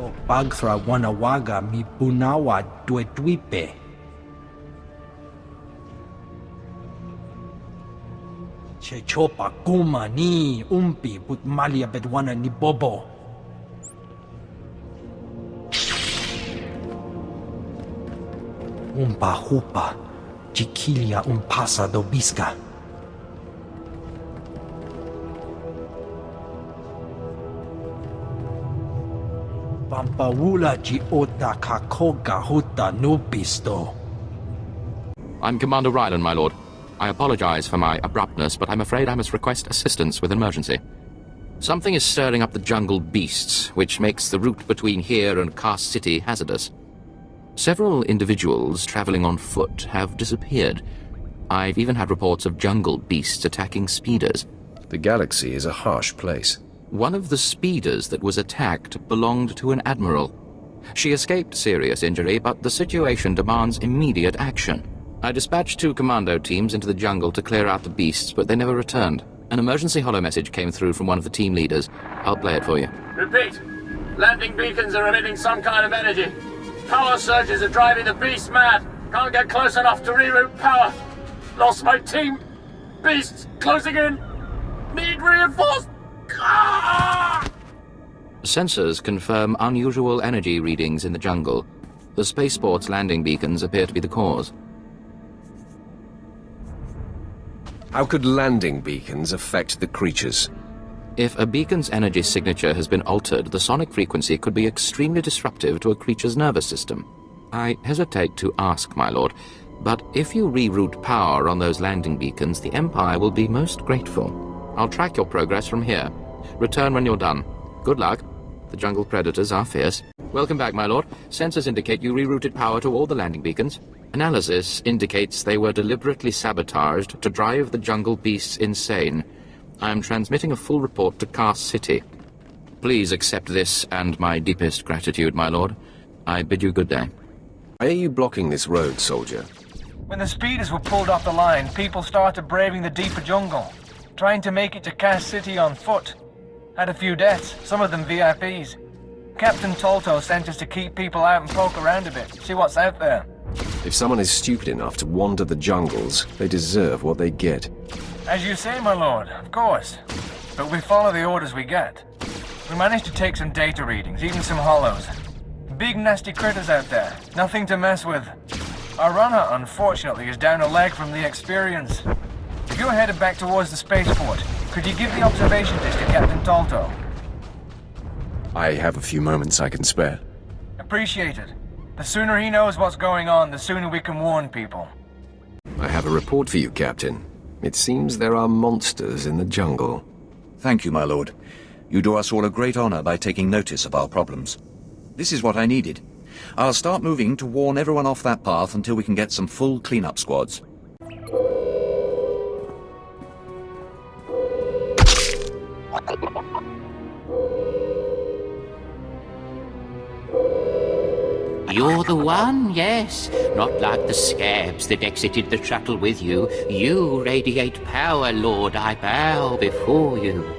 o pagthra wanawaga mi punawa duetuipe. Che chopa kuma ni umpi put malia bedwana ni bobo. Umpa hupa, chiquilia umpasa dobisca. Pampawula ji ota kakoga huta nubisto. I'm Commander Ryland, my lord. I apologize for my abruptness, but I'm afraid I must request assistance with an emergency. Something is stirring up the jungle beasts, which makes the route between here and Cast City hazardous. Several individuals traveling on foot have disappeared. I've even had reports of jungle beasts attacking speeders. The galaxy is a harsh place. One of the speeders that was attacked belonged to an admiral. She escaped serious injury, but the situation demands immediate action. I dispatched 2 commando teams into the jungle to clear out the beasts, but they never returned. An emergency holo message came through from one of the team leaders. I'll play it for you. Repeat. Landing beacons are emitting some kind of energy. Power surges are driving the beasts mad. Can't get close enough to reroute power. Lost my team. Beasts closing in. Need reinforced. Ah! Sensors confirm unusual energy readings in the jungle. The spaceport's landing beacons appear to be the cause. How could landing beacons affect the creatures? If a beacon's energy signature has been altered, the sonic frequency could be extremely disruptive to a creature's nervous system. I hesitate to ask, my lord, but if you reroute power on those landing beacons, the Empire will be most grateful. I'll track your progress from here. Return when you're done. Good luck. The jungle predators are fierce. Welcome back, my lord. Sensors indicate you rerouted power to all the landing beacons. Analysis indicates they were deliberately sabotaged to drive the jungle beasts insane. I am transmitting a full report to Cast City. Please accept this and my deepest gratitude, my lord. I bid you good day. Why are you blocking this road, soldier? When the speeders were pulled off the line, people started braving the deeper jungle, trying to make it to Cast City on foot. Had a few deaths, some of them VIPs. Captain Tolto sent us to keep people out and poke around a bit, see what's out there. If someone is stupid enough to wander the jungles, they deserve what they get. As you say, my lord, of course. But we follow the orders we get. We managed to take some data readings, even some hollows. Big nasty critters out there, nothing to mess with. Our runner, unfortunately, is down a leg from the experience. If you're headed back towards the spaceport, could you give the observation disk to Captain Tolto? I have a few moments I can spare. Appreciate it. The sooner he knows what's going on, the sooner we can warn people. I have a report for you, Captain. It seems there are monsters in the jungle. Thank you, my lord. You do us all a great honor by taking notice of our problems. This is what I needed. I'll start moving to warn everyone off that path until we can get some full cleanup squads. You're the one, yes. Not like the scabs that exited the shuttle with you. You radiate power, Lord. I bow before you.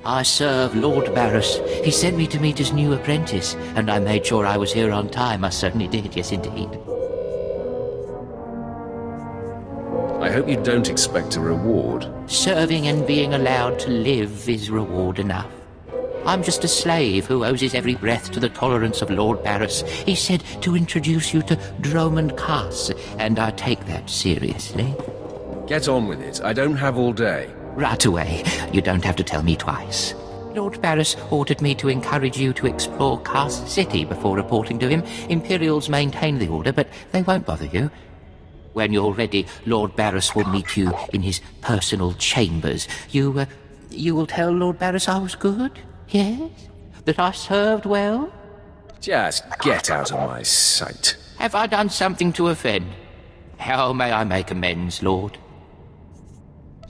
I serve Lord Barris. He sent me to meet his new apprentice, and I made sure I was here on time. I certainly did, yes indeed. I hope you don't expect a reward. Serving and being allowed to live is reward enough. I'm just a slave who owes his every breath to the tolerance of Lord Barris. He said to introduce you to Dromond Cass, and I take that seriously. Get on with it. I don't have all day. Right away. You don't have to tell me twice. Lord Barris ordered me to encourage you to explore Cast City before reporting to him. Imperials maintain the order, but they won't bother you. When you're ready, Lord Barris will meet you in his personal chambers. You will tell Lord Barris I was good? Yes? That I served well? Just get out of my sight. Have I done something to offend? How may I make amends, Lord?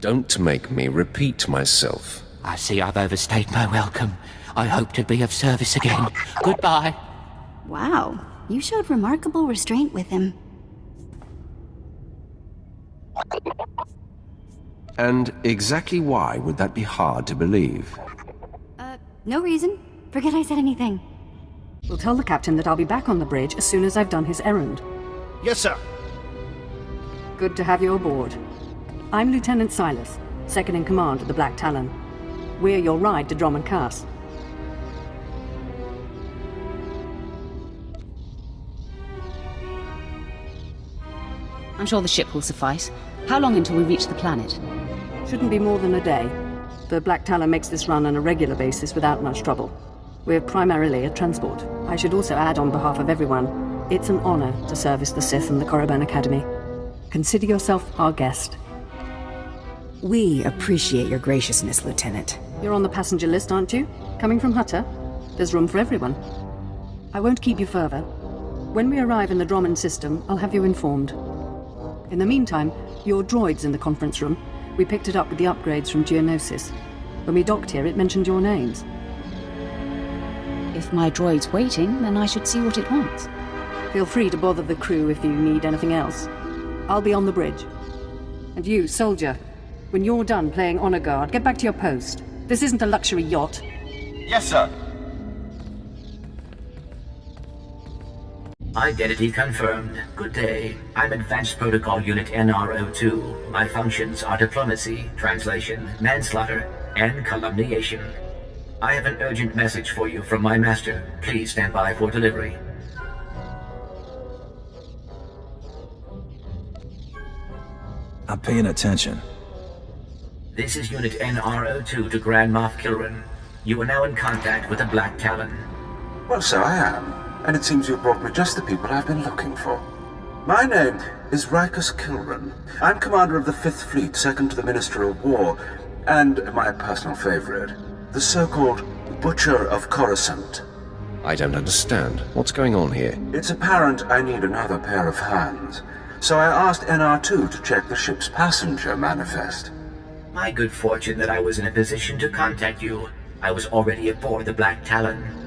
Don't make me repeat myself. I see I've overstayed my welcome. I hope to be of service again. Goodbye. Wow, you showed remarkable restraint with him. And exactly why would that be hard to believe? No reason. Forget I said anything. We'll tell the captain that I'll be back on the bridge as soon as I've done his errand. Yes, sir. Good to have you aboard. I'm Lieutenant Silas, second in command of the Black Talon. We're your ride to Drummond Cass. I'm sure the ship will suffice. How long until we reach the planet? Shouldn't be more than a day. The Black Talon makes this run on a regular basis without much trouble. We're primarily a transport. I should also add on behalf of everyone, it's an honor to service the Sith and the Korriban Academy. Consider yourself our guest. We appreciate your graciousness, Lieutenant. You're on the passenger list, aren't you? Coming from Hutter? There's room for everyone. I won't keep you further. When we arrive in the Drummond system, I'll have you informed. In the meantime, your droid's in the conference room. We picked it up with the upgrades from Geonosis. When we docked here, it mentioned your names. If my droid's waiting, then I should see what it wants. Feel free to bother the crew if you need anything else. I'll be on the bridge. And you, soldier, when you're done playing honor guard, get back to your post. This isn't a luxury yacht. Yes, sir. Identity confirmed. Good day. I'm Advanced Protocol Unit NR02. My functions are diplomacy, translation, manslaughter, and calumniation. I have an urgent message for you from my master. Please stand by for delivery. I'm paying attention. This is Unit NR02 to Grand Moff Kilran. You are now in contact with the Black Talon. Well, so I am. And it seems you've brought me just the people I've been looking for. My name is Rikus Kilran. I'm commander of the 5th Fleet, second to the Minister of War, and my personal favorite, the so-called Butcher of Coruscant. I don't understand. What's going on here? It's apparent I need another pair of hands, so I asked NR2 to check the ship's passenger manifest. My good fortune that I was in a position to contact you. I was already aboard the Black Talon.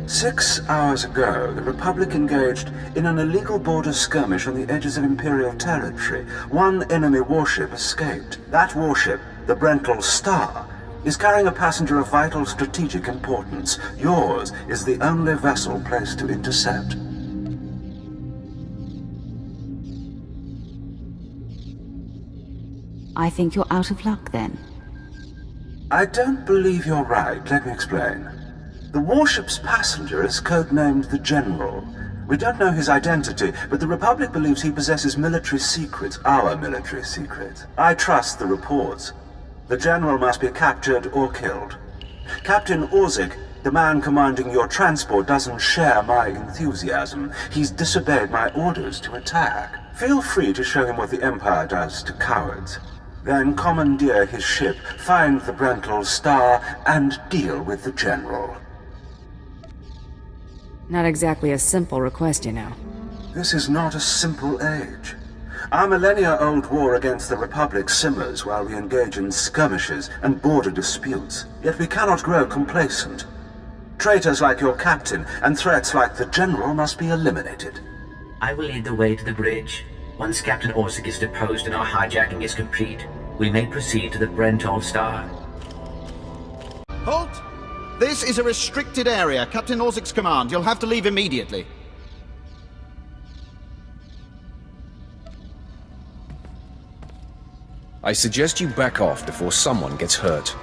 6 hours ago, the Republic engaged in an illegal border skirmish on the edges of Imperial territory. One enemy warship escaped. That warship, the Brental Star, is carrying a passenger of vital strategic importance. Yours is the only vessel placed to intercept. I think you're out of luck, then. I don't believe you're right. Let me explain. The warship's passenger is codenamed the General. We don't know his identity, but the Republic believes he possesses military secrets, our military secrets. I trust the reports. The General must be captured or killed. Captain Orzik, the man commanding your transport, doesn't share my enthusiasm. He's disobeyed my orders to attack. Feel free to show him what the Empire does to cowards. Then commandeer his ship, find the Brental Star, and deal with the General. Not exactly a simple request, you know. This is not a simple age. Our millennia-old war against the Republic simmers while we engage in skirmishes and border disputes. Yet we cannot grow complacent. Traitors like your captain and threats like the General must be eliminated. I will lead the way to the bridge. Once Captain Orzik is deposed and our hijacking is complete, we may proceed to the Brental Star. Halt! This is a restricted area. Captain Orzik's command. You'll have to leave immediately. I suggest you back off before someone gets hurt.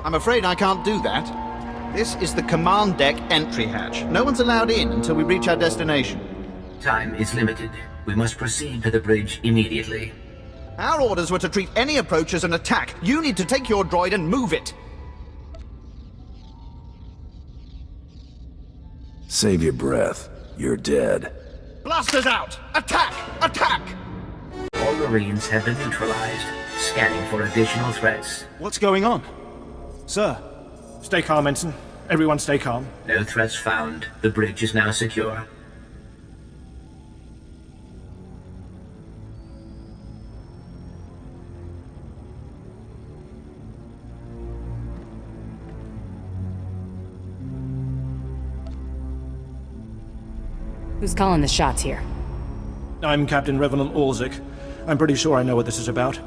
I'm afraid I can't do that. This is the command deck entry hatch. No one's allowed in until we reach our destination. Time is limited. We must proceed to the bridge immediately. Our orders were to treat any approach as an attack. You need to take your droid and move it. Save your breath. You're dead. Blasters out! Attack! Attack! All Marines have been neutralized. Scanning for additional threats. What's going on? Sir, stay calm, Ensign. Everyone stay calm. No threats found. The bridge is now secure. Who's calling the shots here? I'm Captain Revenant Orzik. I'm pretty sure I know what this is about.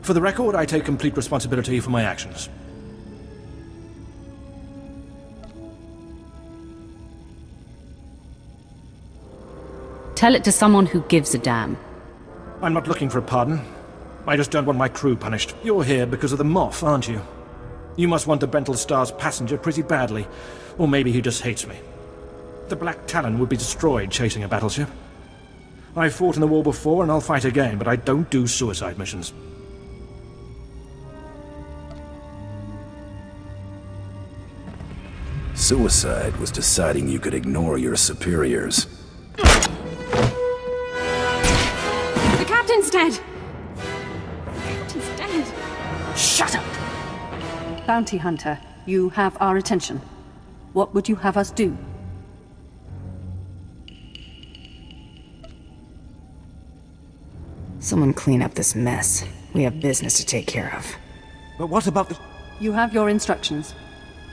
For the record, I take complete responsibility for my actions. Tell it to someone who gives a damn. I'm not looking for a pardon. I just don't want my crew punished. You're here because of the Moth, aren't you? You must want the Brental Star's passenger pretty badly. Or maybe he just hates me. The Black Talon would be destroyed chasing a battleship. I've fought in the war before and I'll fight again, but I don't do suicide missions. Suicide was deciding you could ignore your superiors. The captain's dead! The captain's dead! Shut up! Bounty Hunter, you have our attention. What would you have us do? Someone clean up this mess. We have business to take care of. But what about the... You have your instructions.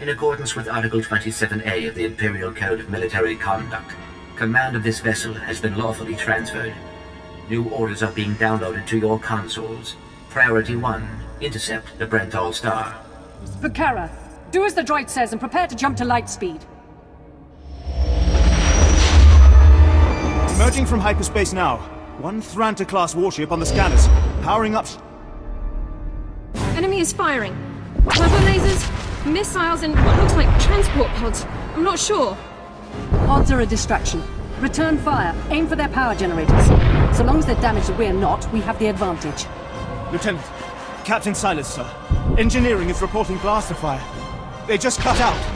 In accordance with Article 27A of the Imperial Code of Military Conduct, command of this vessel has been lawfully transferred. New orders are being downloaded to your consoles. Priority 1, intercept the Brental Star. Vakara, do as the droid says and prepare to jump to light speed. Emerging from hyperspace now. One Thranta-class warship on the scanners. Powering up... Enemy is firing. Turbo lasers, missiles, and what looks like transport pods. I'm not sure. Pods are a distraction. Return fire. Aim for their power generators. So long as they're damaged and we're not, we have the advantage. Lieutenant, Captain Silas, sir. Engineering is reporting blaster fire. They just cut out.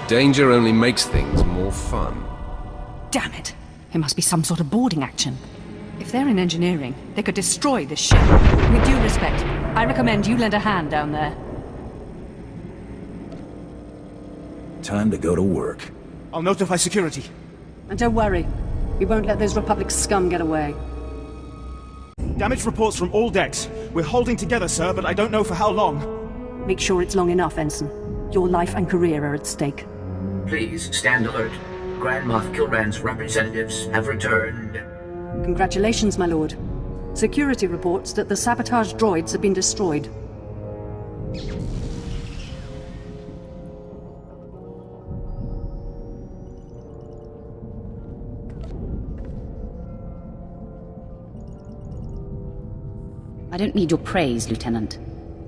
Danger only makes things more fun. Damn it. It must be some sort of boarding action. If they're in engineering, they could destroy this ship. With due respect, I recommend you lend a hand down there. Time to go to work. I'll notify security. And don't worry, we won't let those Republic scum get away. Damage reports from all decks. We're holding together, sir, but I don't know for how long. Make sure it's long enough, Ensign. Your life and career are at stake. Please stand alert. Grand Moff Kilran's representatives have returned. Congratulations, my lord. Security reports that the sabotage droids have been destroyed. I don't need your praise, Lieutenant.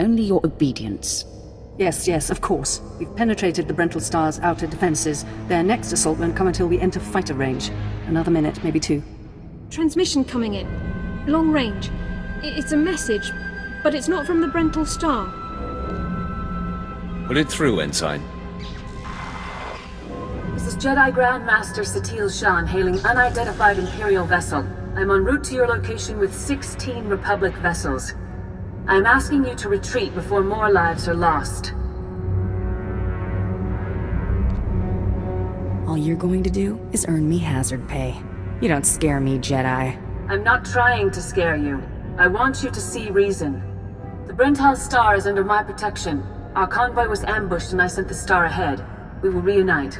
Only your obedience. Yes, of course. We've penetrated the Brental Star's outer defenses. Their next assault won't come until we enter fighter range. Another minute, maybe 2. Transmission coming in. Long range. It's a message, but it's not from the Brental Star. Put it through, Ensign. This is Jedi Grand Master Satil Shan hailing unidentified Imperial vessel. I'm en route to your location with 16 Republic vessels. I'm asking you to retreat before more lives are lost. All you're going to do is earn me hazard pay. You don't scare me, Jedi. I'm not trying to scare you. I want you to see reason. The Brental Star is under my protection. Our convoy was ambushed and I sent the star ahead. We will reunite.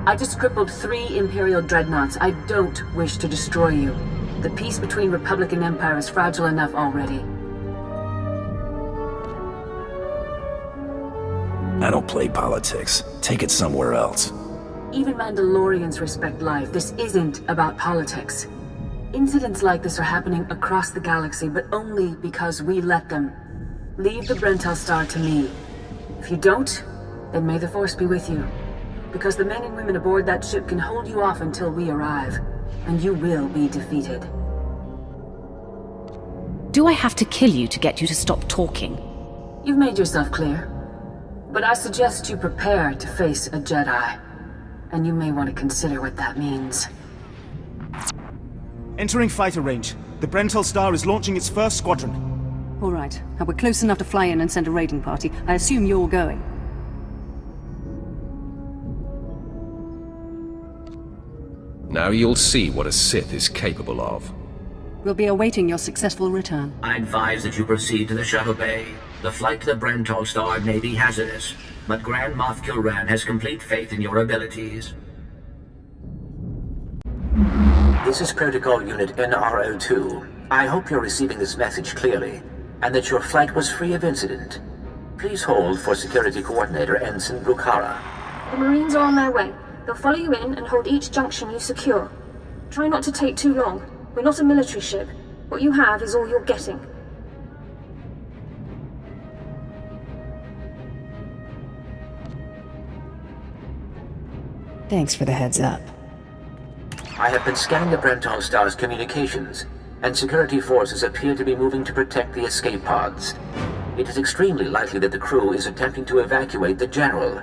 I just crippled 3 Imperial dreadnoughts. I don't wish to destroy you. The peace between Republic and Empire is fragile enough already. I don't play politics. Take it somewhere else. Even Mandalorians respect life. This isn't about politics. Incidents like this are happening across the galaxy, but only because we let them. Leave the Brental Star to me. If you don't, then may the Force be with you. Because the men and women aboard that ship can hold you off until we arrive. And you will be defeated. Do I have to kill you to get you to stop talking? You've made yourself clear. But I suggest you prepare to face a Jedi. And you may want to consider what that means. Entering fighter range. The Brental Star is launching its first squadron. All right. Now we're close enough to fly in and send a raiding party. I assume you're going. Now you'll see what a Sith is capable of. We'll be awaiting your successful return. I advise that you proceed to the shuttle bay. The flight to the Brental Star may be hazardous, but Grand Moff Kilran has complete faith in your abilities. This is Protocol Unit NRO2. I hope you're receiving this message clearly, and that your flight was free of incident. Please hold for Security Coordinator Ensign Brukhara. The Marines are on their way. They'll follow you in and hold each junction you secure. Try not to take too long. We're not a military ship. What you have is all you're getting. Thanks for the heads up. I have been scanning the Brental Star's communications, and security forces appear to be moving to protect the escape pods. It is extremely likely that the crew is attempting to evacuate the General.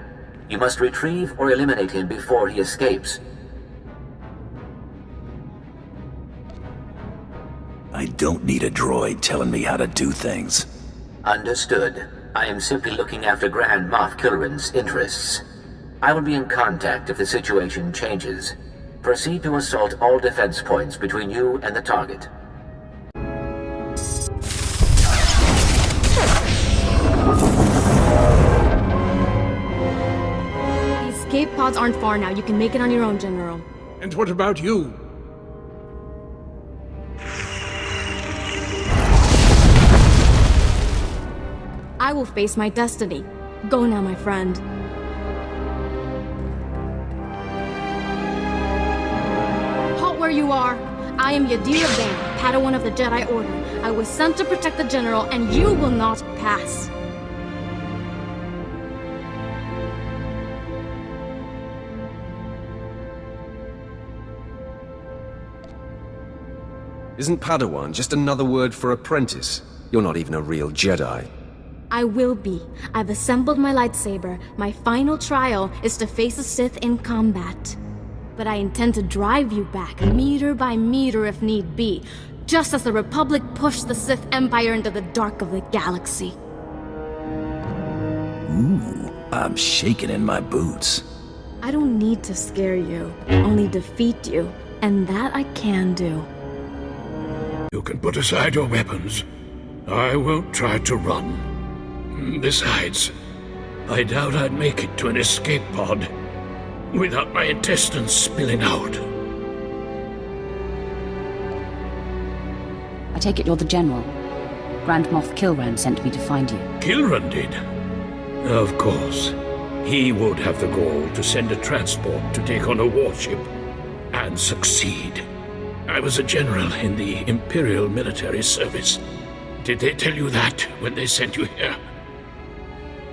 You must retrieve or eliminate him before he escapes. I don't need a droid telling me how to do things. Understood. I am simply looking after Grand Moff Kilrin's interests. I will be in contact if the situation changes. Proceed to assault all defense points between you and the target. The escape pods aren't far now. You can make it on your own, General. And what about you? I will face my destiny. Go now, my friend. Halt where you are. I am Yadira Vane, Padawan of the Jedi Order. I was sent to protect the General, and you will not pass. Isn't Padawan just another word for apprentice? You're not even a real Jedi. I will be. I've assembled my lightsaber. My final trial is to face a Sith in combat. But I intend to drive you back, meter by meter if need be, just as the Republic pushed the Sith Empire into the dark of the galaxy. Ooh, I'm shaking in my boots. I don't need to scare you, only defeat you, and that I can do. You can put aside your weapons. I won't try to run. Besides, I doubt I'd make it to an escape pod without my intestines spilling out. I take it you're the General. Grand Moff Kilran sent me to find you. Kilran did? Of course. He would have the gall to send a transport to take on a warship and succeed. I was a general in the Imperial military service. Did they tell you that when they sent you here?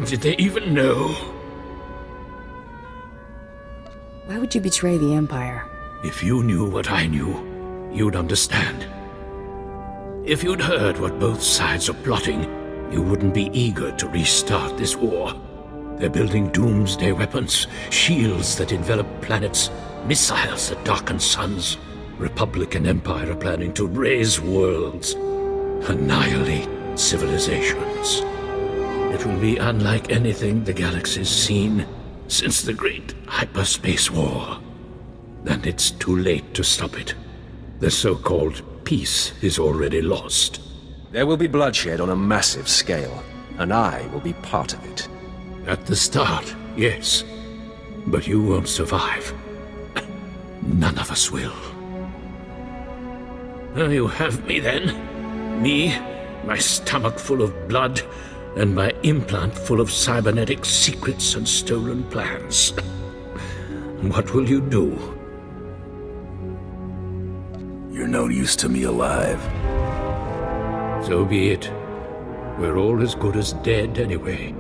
Did they even know? Why would you betray the Empire? If you knew what I knew, you'd understand. If you'd heard what both sides are plotting, you wouldn't be eager to restart this war. They're building doomsday weapons, shields that envelop planets, missiles that darken suns. Republic and Empire are planning to raise worlds, annihilate civilizations. It will be unlike anything the galaxy's seen since the Great Hyperspace War. And it's too late to stop it. The so-called peace is already lost. There will be bloodshed on a massive scale, and I will be part of it. At the start, yes. But you won't survive. None of us will. You have me then. Me, my stomach full of blood, and my implant full of cybernetic secrets and stolen plans. What will you do? You're no use to me alive. So be it. We're all as good as dead anyway.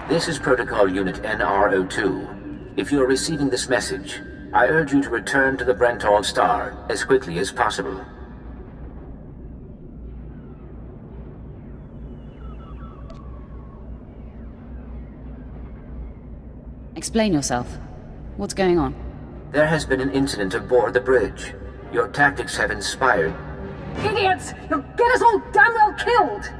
This is Protocol Unit NR02. If you are receiving this message, I urge you to return to the Brental Star as quickly as possible. Explain yourself. What's going on? There has been an incident aboard the bridge. Your tactics have inspired. Idiots! You'll get us all damn well killed!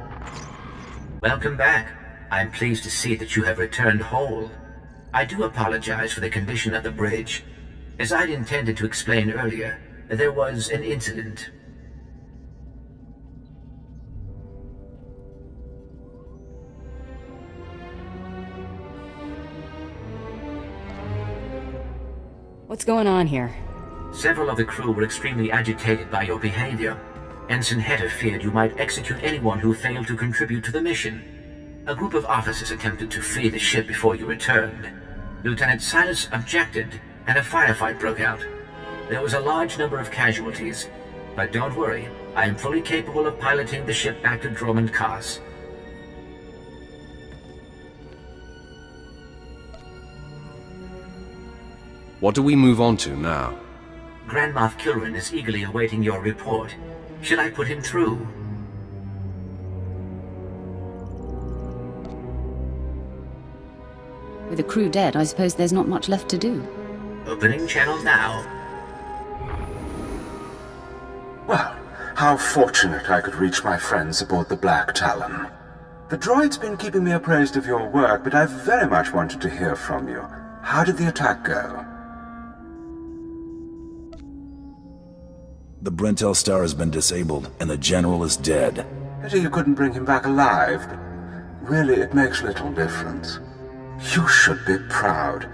Welcome back. I'm pleased to see that you have returned whole. I do apologize for the condition of the bridge. As I'd intended to explain earlier, there was an incident. What's going on here? Several of the crew were extremely agitated by your behavior. Ensign Hedder feared you might execute anyone who failed to contribute to the mission. A group of officers attempted to flee the ship before you returned. Lieutenant Silas objected, and a firefight broke out. There was a large number of casualties, but don't worry, I am fully capable of piloting the ship back to Drummond Cars. What do we move on to now? Grand Moff Kilrin is eagerly awaiting your report. Should I put him through? With the crew dead, I suppose there's not much left to do. Opening channel now. Well, how fortunate I could reach my friends aboard the Black Talon. The droid's been keeping me appraised of your work, but I've very much wanted to hear from you. How did the attack go? The Brentel Star has been disabled, and the General is dead. Pity you couldn't bring him back alive, but really it makes little difference. You should be proud.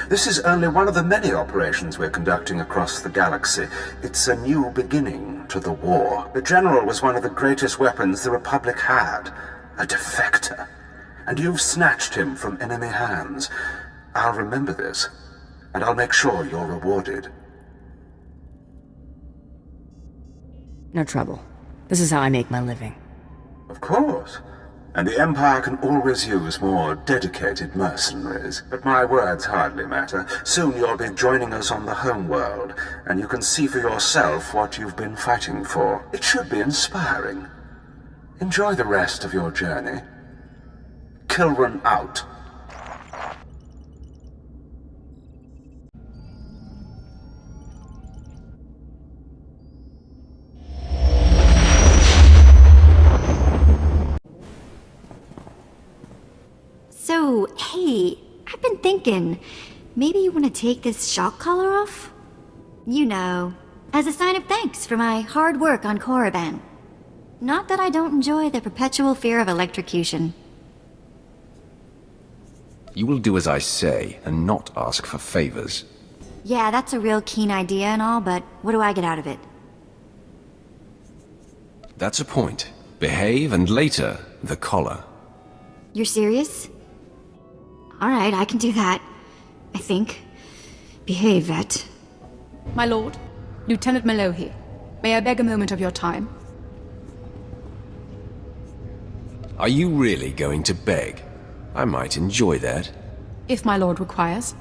This is only one of the many operations we're conducting across the galaxy. It's a new beginning to the war. The General was one of the greatest weapons the Republic had. A defector. And you've snatched him from enemy hands. I'll remember this, and I'll make sure you're rewarded. No trouble. This is how I make my living. Of course. And the Empire can always use more dedicated mercenaries. But my words hardly matter. Soon you'll be joining us on the homeworld, and you can see for yourself what you've been fighting for. It should be inspiring. Enjoy the rest of your journey. Kilrin out. So, hey, I've been thinking, maybe you want to take this shock collar off? You know, as a sign of thanks for my hard work on Korriban. Not that I don't enjoy the perpetual fear of electrocution. You will do as I say, and not ask for favors. Yeah, that's a real keen idea and all, but what do I get out of it? That's a point. Behave, and later, the collar. You're serious? Alright, I can do that. I think. Behave, Vet. My lord, Lieutenant Mallow. May I beg a moment of your time? Are you really going to beg? I might enjoy that. If my lord requires.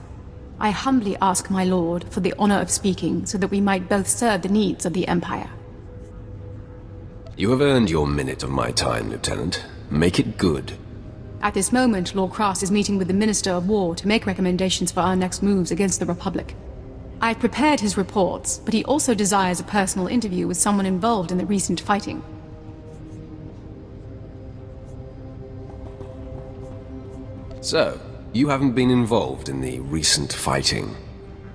I humbly ask my lord for the honor of speaking so that we might both serve the needs of the Empire. You have earned your minute of my time, Lieutenant. Make it good. At this moment, Lord Cross is meeting with the Minister of War to make recommendations for our next moves against the Republic. I've prepared his reports, but he also desires a personal interview with someone involved in the recent fighting. So, you haven't been involved in the recent fighting?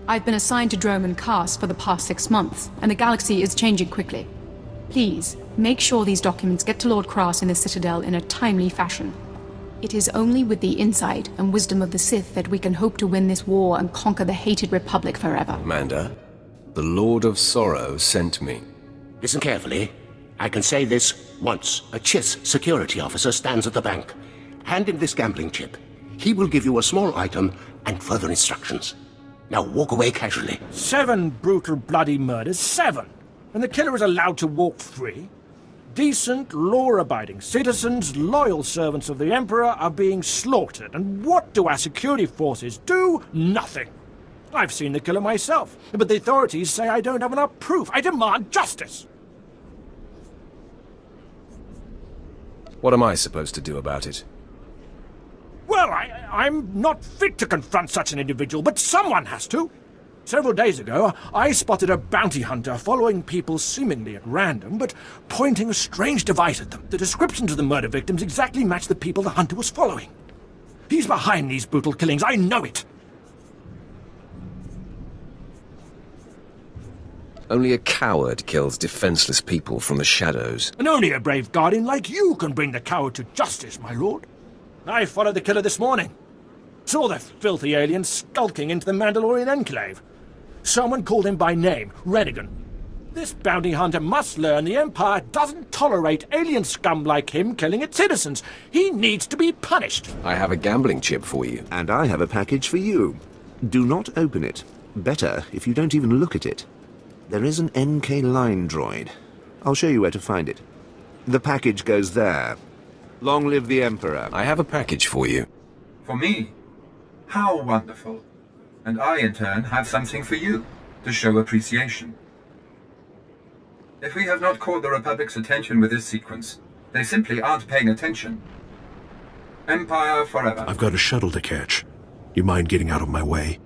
I've been assigned to Drummond Cars for the past 6 months, and the galaxy is changing quickly. Please, make sure these documents get to Lord Cross in the Citadel in a timely fashion. It is only with the insight and wisdom of the Sith that we can hope to win this war and conquer the hated Republic forever. Commander, the Lord of Sorrow sent me. Listen carefully. I can say this once. A Chiss security officer stands at the bank. Hand him this gambling chip. He will give you a small item and further instructions. Now walk away casually. 7 brutal bloody murders, 7! And the killer is allowed to walk free? Decent, law-abiding citizens, loyal servants of the Emperor are being slaughtered. And what do our security forces do? Nothing. I've seen the killer myself, but the authorities say I don't have enough proof. I demand justice! What am I supposed to do about it? Well, I'm not fit to confront such an individual, but someone has to. Several days ago, I spotted a bounty hunter following people seemingly at random, but pointing a strange device at them. The descriptions of the murder victims exactly match the people the hunter was following. He's behind these brutal killings, I know it. Only a coward kills defenseless people from the shadows. And only a brave guardian like you can bring the coward to justice, my lord. I followed the killer this morning. Saw the filthy alien skulking into the Mandalorian Enclave. Someone called him by name, Rennigan. This bounty hunter must learn the Empire doesn't tolerate alien scum like him killing its citizens. He needs to be punished. I have a gambling chip for you. And I have a package for you. Do not open it. Better if you don't even look at it. There is an NK line droid. I'll show you where to find it. The package goes there. Long live the Emperor. I have a package for you. For me? How wonderful. And I, in turn, have something for you, to show appreciation. If we have not caught the Republic's attention with this sequence, they simply aren't paying attention. Empire forever. I've got a shuttle to catch. You mind getting out of my way?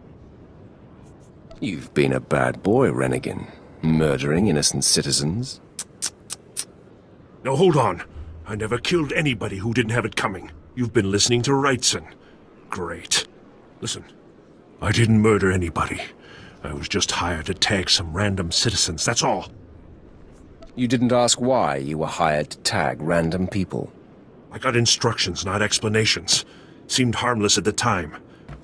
You've been a bad boy, Rennigan. Murdering innocent citizens. Now hold on. I never killed anybody who didn't have it coming. You've been listening to Wrightson. Great. Listen, I didn't murder anybody. I was just hired to tag some random citizens, that's all. You didn't ask why you were hired to tag random people. I got instructions, not explanations. Seemed harmless at the time.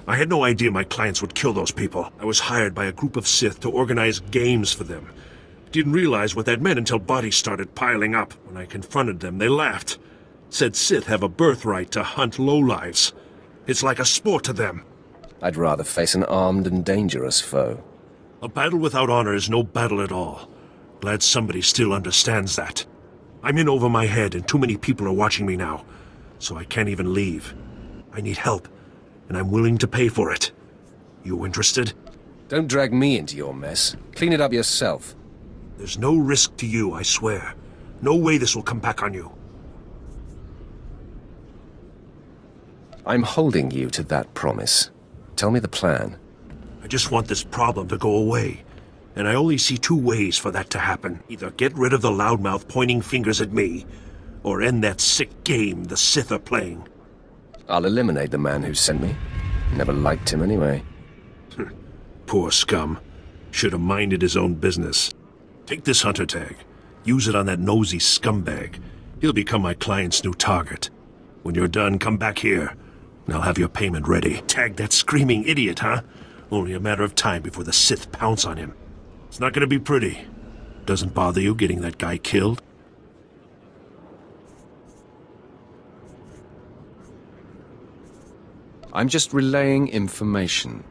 I had no idea my clients would kill those people. I was hired by a group of Sith to organize games for them. Didn't realize what that meant until bodies started piling up. When I confronted them, they laughed. Said Sith have a birthright to hunt lowlives. It's like a sport to them. I'd rather face an armed and dangerous foe. A battle without honor is no battle at all. Glad somebody still understands that. I'm in over my head and too many people are watching me now, so I can't even leave. I need help, and I'm willing to pay for it. You interested? Don't drag me into your mess. Clean it up yourself. There's no risk to you, I swear. No way this will come back on you. I'm holding you to that promise. Tell me the plan. I just want this problem to go away. And I only see two ways for that to happen. Either get rid of the loudmouth pointing fingers at me, or end that sick game the Sith are playing. I'll eliminate the man who sent me. Never liked him anyway. Poor scum. Should have minded his own business. Take this hunter tag. Use it on that nosy scumbag. He'll become my client's new target. When you're done, come back here, and I'll have your payment ready. Tag that screaming idiot, huh? Only a matter of time before the Sith pounce on him. It's not gonna be pretty. Doesn't bother you getting that guy killed? I'm just relaying information.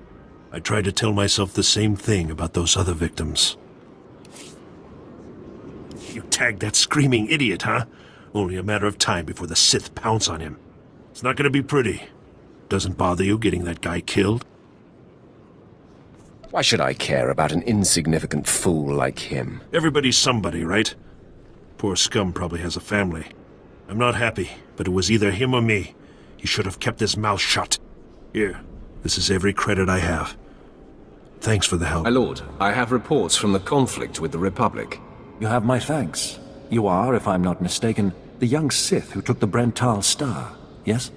I tried to tell myself the same thing about those other victims. You tagged that screaming idiot, huh? Only a matter of time before the Sith pounce on him. It's not gonna be pretty. Doesn't bother you getting that guy killed? Why should I care about an insignificant fool like him? Everybody's somebody, right? Poor scum probably has a family. I'm not happy, but it was either him or me. He should have kept his mouth shut. Here, this is every credit I have. Thanks for the help. My lord, I have reports from the conflict with the Republic. You have my thanks. You are, if I'm not mistaken, the young Sith who took the Brental Star, yes?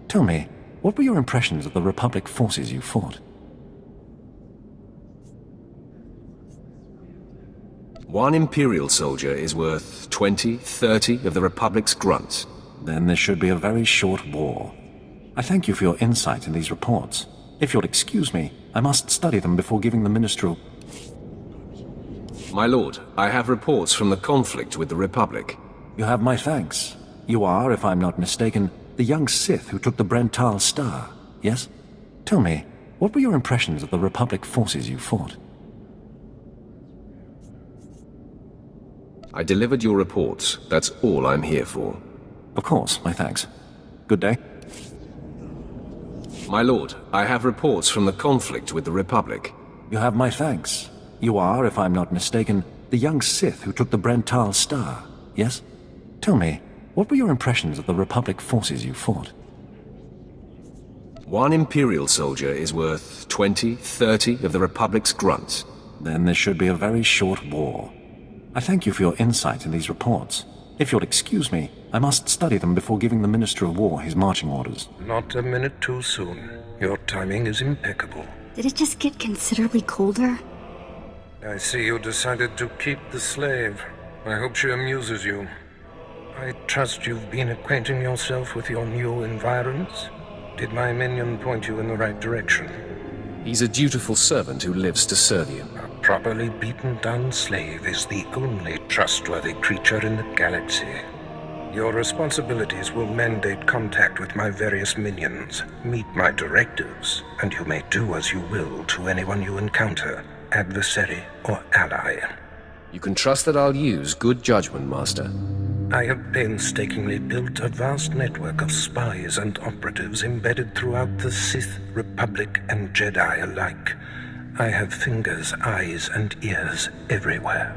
Tell me, what were your impressions of the Republic forces you fought? One Imperial soldier is worth 20, 30 of the Republic's grunts. Then this should be a very short war. I thank you for your insight in these reports. If you'll excuse me, I must study them before giving the Minister... My lord, I have reports from the conflict with the Republic. You have my thanks. You are, if I'm not mistaken, the young Sith who took the Brental Star, yes? Tell me, what were your impressions of the Republic forces you fought? I delivered your reports. That's all I'm here for. Of course, my thanks. Good day. My lord, I have reports from the conflict with the Republic. You have my thanks. You are, if I'm not mistaken, the young Sith who took the Brental Star, yes? Tell me, what were your impressions of the Republic forces you fought? One Imperial soldier is worth 20, 30 of the Republic's grunts. Then this should be a very short war. I thank you for your insight in these reports. If you'll excuse me, I must study them before giving the Minister of War his marching orders. Not a minute too soon. Your timing is impeccable. Did it just get considerably colder? I see you decided to keep the slave. I hope she amuses you. I trust you've been acquainting yourself with your new environs? Did my minion point you in the right direction? He's a dutiful servant who lives to serve you. A properly beaten down slave is the only trustworthy creature in the galaxy. Your responsibilities will mandate contact with my various minions, meet my directives, and you may do as you will to anyone you encounter, adversary or ally. You can trust that I'll use good judgment, Master. I have painstakingly built a vast network of spies and operatives embedded throughout the Sith, Republic, and Jedi alike. I have fingers, eyes, and ears everywhere.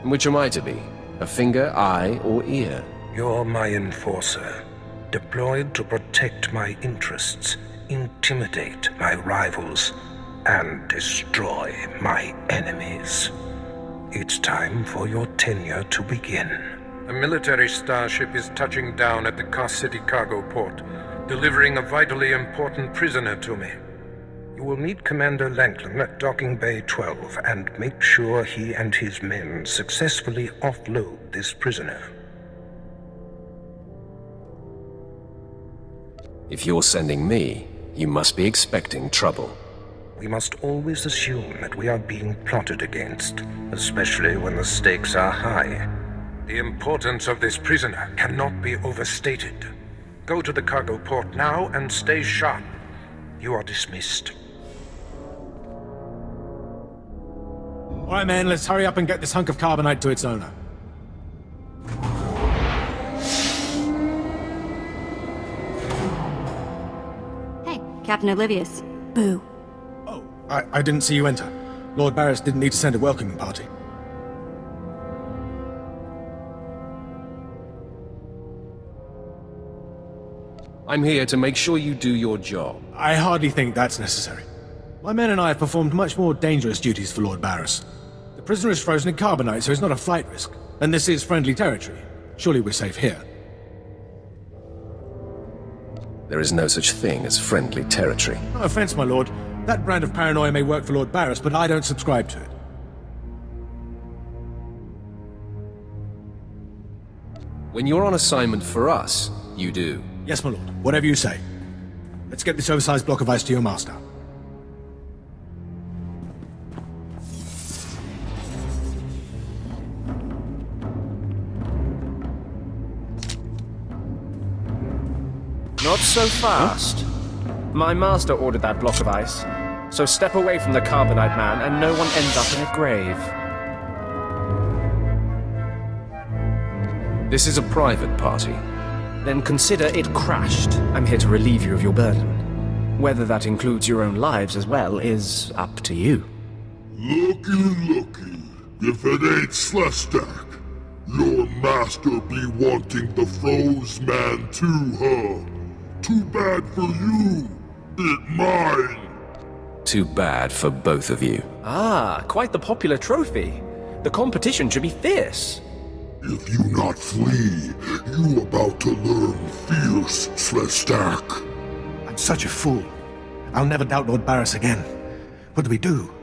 Which am I to be? A finger, eye, or ear? You're my enforcer, deployed to protect my interests, intimidate my rivals, and destroy my enemies. It's time for your tenure to begin. A military starship is touching down at the Kos City cargo port, delivering a vitally important prisoner to me. You will meet Commander Lanklin at Docking Bay 12 and make sure he and his men successfully offload this prisoner. If you're sending me, you must be expecting trouble. We must always assume that we are being plotted against, especially when the stakes are high. The importance of this prisoner cannot be overstated. Go to the cargo port now and stay sharp. You are dismissed. All right, man, let's hurry up and get this hunk of carbonite to its owner. Hey, Captain Oblivious. Boo. I didn't see you enter. Lord Barris didn't need to send a welcoming party. I'm here to make sure you do your job. I hardly think that's necessary. My men and I have performed much more dangerous duties for Lord Barris. The prisoner is frozen in carbonite, so he's not a flight risk. And this is friendly territory. Surely we're safe here. There is no such thing as friendly territory. No offense, my lord. That brand of paranoia may work for Lord Barris, but I don't subscribe to it. When you're on assignment for us, you do. Yes, my lord. Whatever you say. Let's get this oversized block of ice to your master. Not so fast. My master ordered that block of ice, so step away from the carbonite man and no one ends up in a grave. This is a private party. Then consider it crashed. I'm here to relieve you of your burden. Whether that includes your own lives as well is up to you. Looky. If it ain't Slestak, your master be wanting the froze man too, huh? Too bad for you. It mine. Too bad for both of you. Ah, quite the popular trophy. The competition should be fierce. If you not flee, you about to learn fierce, Slestak. I'm such a fool. I'll never doubt Lord Barris again. What do we do?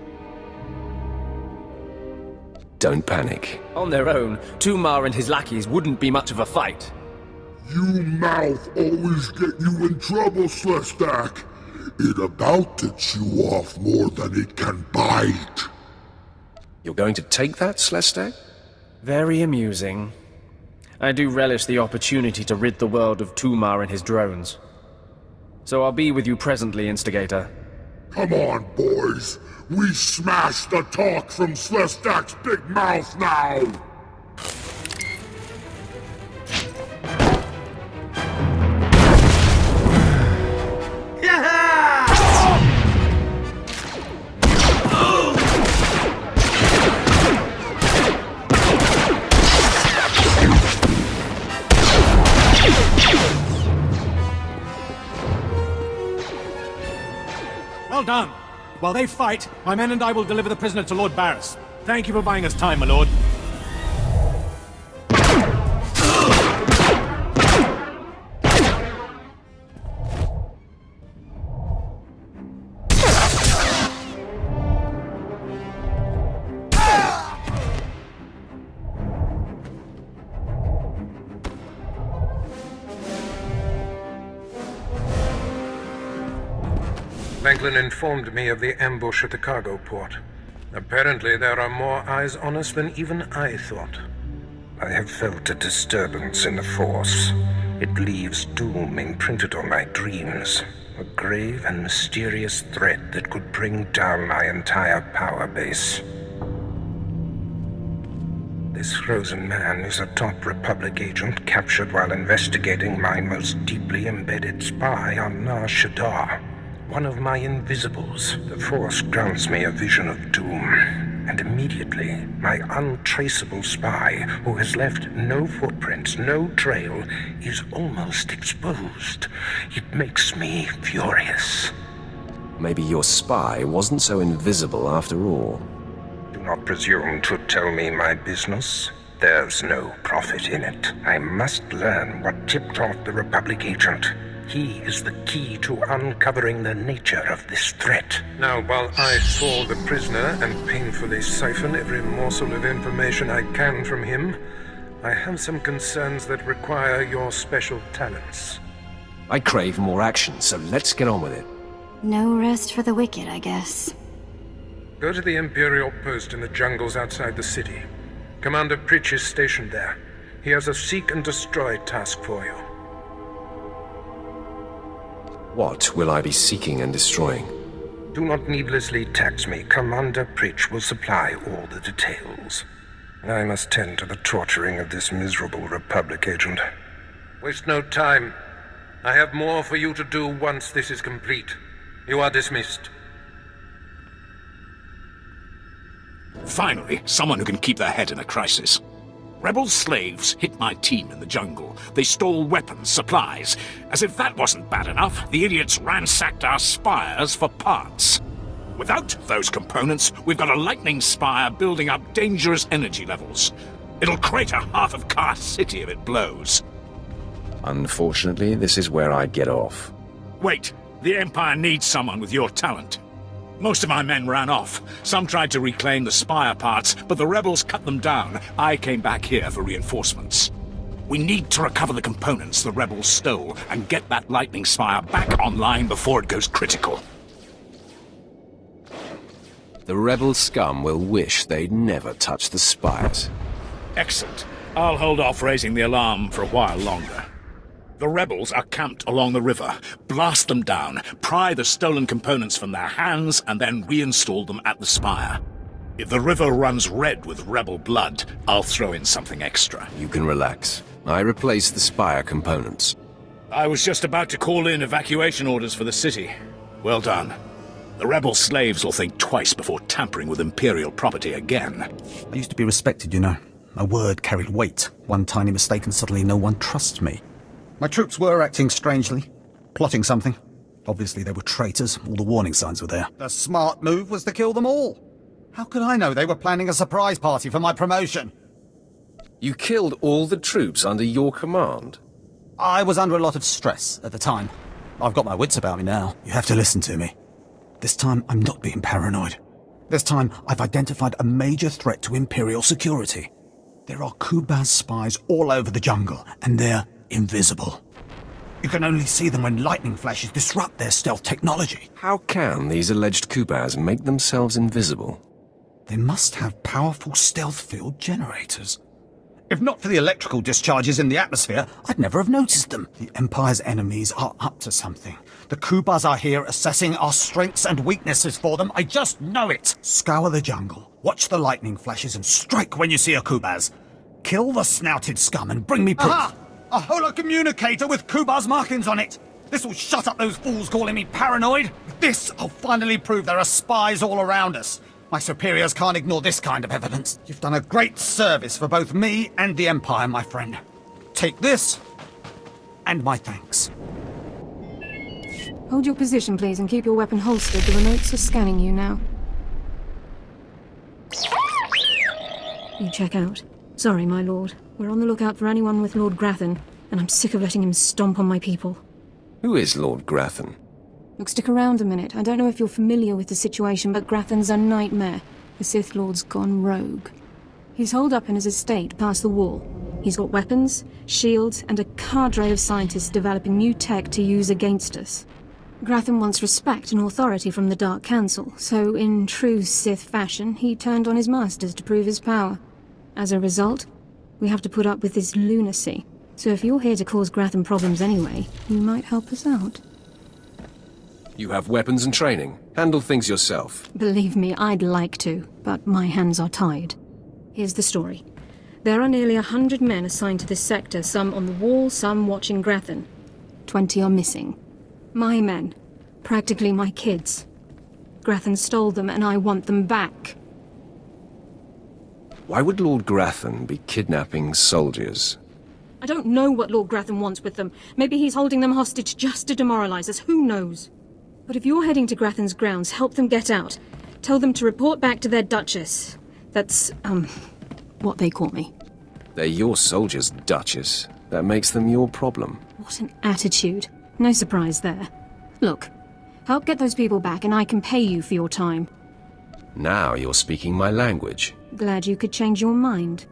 Don't panic. On their own, Tumar and his lackeys wouldn't be much of a fight. You mouth always get you in trouble, Slestak. It about to chew off more than it can bite. You're going to take that, Slestak? Very amusing. I do relish the opportunity to rid the world of Tumar and his drones. So I'll be with you presently, Instigator. Come on, boys. We smash the talk from Slestak's big mouth now! Well done. While they fight, my men and I will deliver the prisoner to Lord Barris. Thank you for buying us time, my lord. Franklin informed me of the ambush at the cargo port. Apparently there are more eyes on us than even I thought. I have felt a disturbance in the Force. It leaves doom imprinted on my dreams. A grave and mysterious threat that could bring down my entire power base. This frozen man is a top Republic agent captured while investigating my most deeply embedded spy on Nar Shaddaa. One of my invisibles. The Force grants me a vision of doom. And immediately, my untraceable spy, who has left no footprints, no trail, is almost exposed. It makes me furious. Maybe your spy wasn't so invisible after all. Do not presume to tell me my business. There's no profit in it. I must learn what tipped off the Republic agent. He is the key to uncovering the nature of this threat. Now, while I thaw the prisoner and painfully siphon every morsel of information I can from him, I have some concerns that require your special talents. I crave more action, so let's get on with it. No rest for the wicked, I guess. Go to the Imperial post in the jungles outside the city. Commander Pritch is stationed there. He has a seek and destroy task for you. What will I be seeking and destroying? Do not needlessly tax me. Commander Pritch will supply all the details. I must tend to the torturing of this miserable Republic agent. Waste no time. I have more for you to do once this is complete. You are dismissed. Finally, someone who can keep their head in a crisis. Rebel slaves hit my team in the jungle. They stole weapons, supplies. As if that wasn't bad enough, the idiots ransacked our spires for parts. Without those components, we've got a lightning spire building up dangerous energy levels. It'll crater Hearth of Kar City if it blows. Unfortunately, this is where I get off. Wait, the Empire needs someone with your talent. Most of my men ran off. Some tried to reclaim the spire parts, but the rebels cut them down. I came back here for reinforcements. We need to recover the components the rebels stole and get that lightning spire back online before it goes critical. The rebel scum will wish they'd never touched the spires. Excellent. I'll hold off raising the alarm for a while longer. The rebels are camped along the river. Blast them down, pry the stolen components from their hands, and then reinstall them at the spire. If the river runs red with rebel blood, I'll throw in something extra. You can relax. I replaced the spire components. I was just about to call in evacuation orders for the city. Well done. The rebel slaves will think twice before tampering with Imperial property again. I used to be respected, you know. My word carried weight. One tiny mistake and suddenly no one trusts me. My troops were acting strangely, plotting something. Obviously they were traitors, all the warning signs were there. The smart move was to kill them all. How could I know they were planning a surprise party for my promotion? You killed all the troops under your command? I was under a lot of stress at the time. I've got my wits about me now. You have to listen to me. This time I'm not being paranoid. This time I've identified a major threat to Imperial security. There are Kubaz spies all over the jungle, and they're invisible. You can only see them when lightning flashes disrupt their stealth technology. How can these alleged Kubaz make themselves invisible? They must have powerful stealth field generators. If not for the electrical discharges in the atmosphere, I'd never have noticed them. The Empire's enemies are up to something. The Kubaz are here assessing our strengths and weaknesses for them. I just know it. Scour the jungle, watch the lightning flashes, and strike when you see a Kubaz. Kill the snouted scum and bring me proof. Aha! A holocommunicator with Kubaz markings on it! This will shut up those fools calling me paranoid! With this, I'll finally prove there are spies all around us. My superiors can't ignore this kind of evidence. You've done a great service for both me and the Empire, my friend. Take this, and my thanks. Hold your position, please, and keep your weapon holstered. The remotes are scanning you now. You check out. Sorry, my lord. We're on the lookout for anyone with Lord Grathan, and I'm sick of letting him stomp on my people. Who is Lord Grathan? Look, stick around a minute. I don't know if you're familiar with the situation, but Grathan's a nightmare. The Sith Lord's gone rogue. He's holed up in his estate past the wall. He's got weapons, shields, and a cadre of scientists developing new tech to use against us. Grathan wants respect and authority from the Dark Council, so in true Sith fashion, he turned on his masters to prove his power. As a result, we have to put up with this lunacy. So if you're here to cause Grathan problems anyway, you might help us out. You have weapons and training. Handle things yourself. Believe me, I'd like to, but my hands are tied. Here's the story. There are nearly 100 men assigned to this sector, some on the wall, some watching Grathan. 20 are missing. My men. Practically my kids. Grathan stole them, and I want them back. Why would Lord Grathan be kidnapping soldiers? I don't know what Lord Grathan wants with them. Maybe he's holding them hostage just to demoralize us, who knows? But if you're heading to Grathan's grounds, help them get out. Tell them to report back to their Duchess. That's, what they call me. They're your soldiers, Duchess. That makes them your problem. What an attitude. No surprise there. Look, help get those people back and I can pay you for your time. Now you're speaking my language. Glad you could change your mind.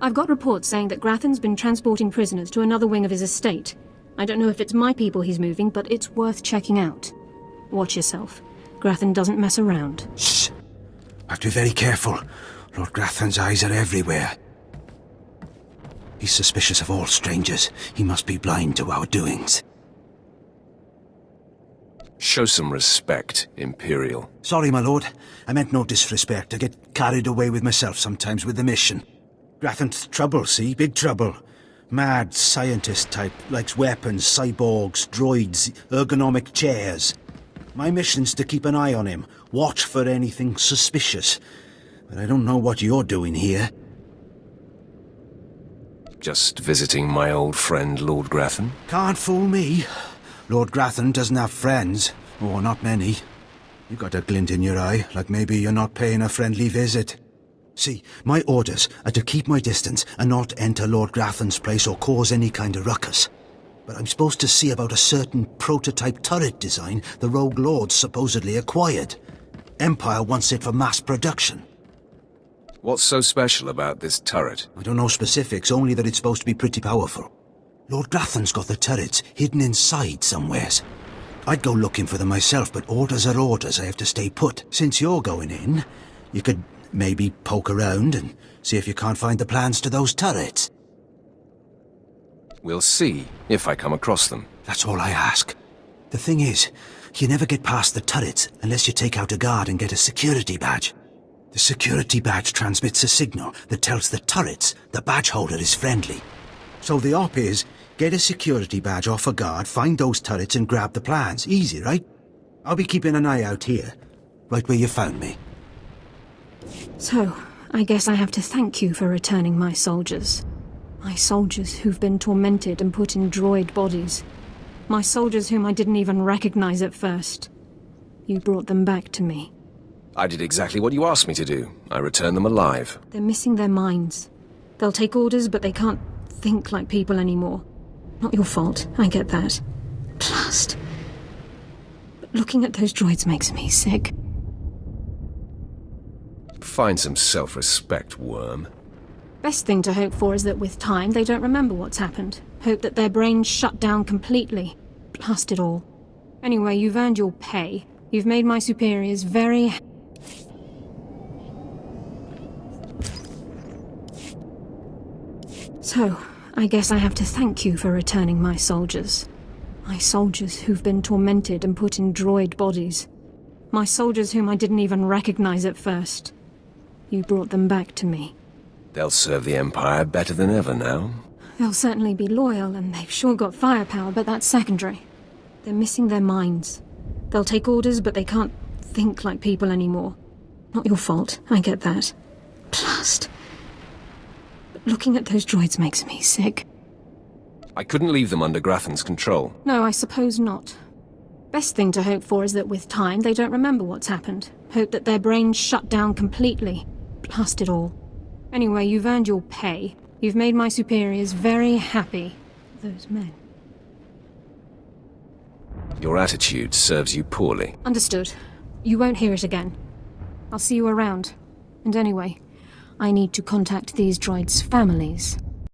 I've got reports saying that Grathan's been transporting prisoners to another wing of his estate. I don't know if it's my people he's moving, but it's worth checking out. Watch yourself. Grathan doesn't mess around. Shh! Have to be very careful. Lord Grathan's eyes are everywhere. He's suspicious of all strangers. He must be blind to our doings. Show some respect, Imperial. Sorry, my lord. I meant no disrespect. I get carried away with myself sometimes with the mission. Grathan's trouble, see? Big trouble. Mad scientist type. Likes weapons, cyborgs, droids, ergonomic chairs. My mission's to keep an eye on him. Watch for anything suspicious. But I don't know what you're doing here. Just visiting my old friend, Lord Grathan? Can't fool me. Lord Grathan doesn't have friends. Or not many. You got a glint in your eye, like maybe you're not paying a friendly visit. See, my orders are to keep my distance and not enter Lord Grathan's place or cause any kind of ruckus. But I'm supposed to see about a certain prototype turret design the Rogue Lords supposedly acquired. Empire wants it for mass production. What's so special about this turret? I don't know specifics, only that it's supposed to be pretty powerful. Lord Grathan's got the turrets hidden inside somewheres. I'd go looking for them myself, but orders are orders. I have to stay put. Since you're going in, you could maybe poke around and see if you can't find the plans to those turrets. We'll see, if I come across them. That's all I ask. The thing is, you never get past the turrets unless you take out a guard and get a security badge. The security badge transmits a signal that tells the turrets the badge holder is friendly. So the op is, get a security badge off a guard, find those turrets and grab the plans. Easy, right? I'll be keeping an eye out here, right where you found me. So, I guess I have to thank you for returning my soldiers. My soldiers who've been tormented and put in droid bodies. My soldiers whom I didn't even recognize at first. You brought them back to me. I did exactly what you asked me to do. I returned them alive. They're missing their minds. They'll take orders, but they can't think like people anymore. Not your fault, I get that. Blast. But looking at those droids makes me sick. Find some self-respect, worm. Best thing to hope for is that with time they don't remember what's happened. Hope that their brains shut down completely. Blast it all. Anyway, you've earned your pay. You've made my superiors very... So, I guess I have to thank you for returning my soldiers. My soldiers who've been tormented and put in droid bodies. My soldiers whom I didn't even recognize at first. You brought them back to me. They'll serve the Empire better than ever now. They'll certainly be loyal, and they've sure got firepower, but that's secondary. They're missing their minds. They'll take orders, but they can't think like people anymore. Not your fault, I get that. Blast. But looking at those droids makes me sick. I couldn't leave them under Grathan's control. No, I suppose not. Best thing to hope for is that with time they don't remember what's happened. Hope that their brains shut down completely. Blast it all. Anyway, you've earned your pay. You've made my superiors very happy. Those men. Your attitude serves you poorly. Understood. You won't hear it again. I'll see you around. And anyway, I need to contact these droids' families.